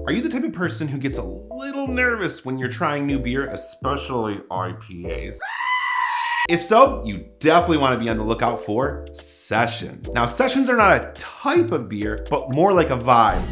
Are you the type of person who gets a little nervous when you're trying new beer, especially IPAs? If so, you definitely want to be on the lookout for sessions. Now, sessions are not a type of beer, but more like a vibe.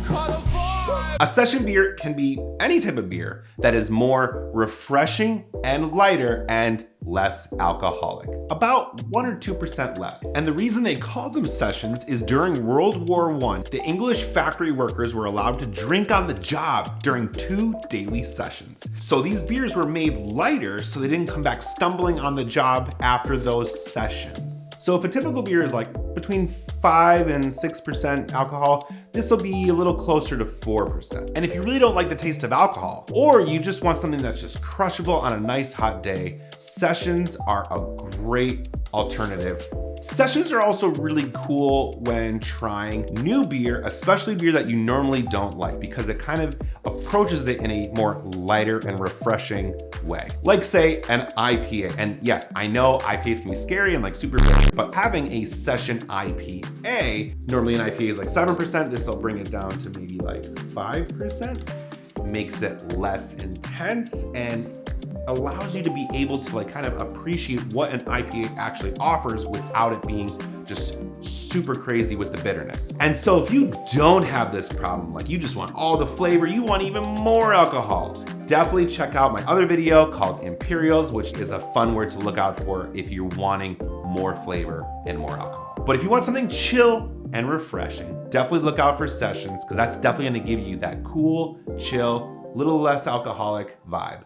A session beer can be any type of beer that is more refreshing and lighter and less alcoholic, about 1 or 2% less. And the reason they call them sessions is during World War I, the English factory workers were allowed to drink on the job during 2 daily sessions. So these beers were made lighter so they didn't come back stumbling on the job after those sessions. So if a typical beer is like between 5 and 6% alcohol, this will be a little closer to 4%. And if you really don't like the taste of alcohol, or you just want something that's just crushable on a nice hot day, sessions are a great alternative. Sessions are also really cool when trying new beer, especially beer that you normally don't like, because it kind of approaches it in a more lighter and refreshing way. Like say an IPA. And yes, I know IPAs can be scary and like super bitter, but having a session IPA, normally an IPA is like 7%, this will bring it down to maybe like 5%, makes it less intense and allows you to be able to like kind of appreciate what an IPA actually offers without it being just super crazy with the bitterness. And so if you don't have this problem, like you just want all the flavor, you want even more alcohol, definitely check out my other video called Imperials, which is a fun word to look out for if you're wanting more flavor and more alcohol. But if you want something chill and refreshing, definitely look out for sessions, because that's definitely gonna give you that cool, chill, little less alcoholic vibe.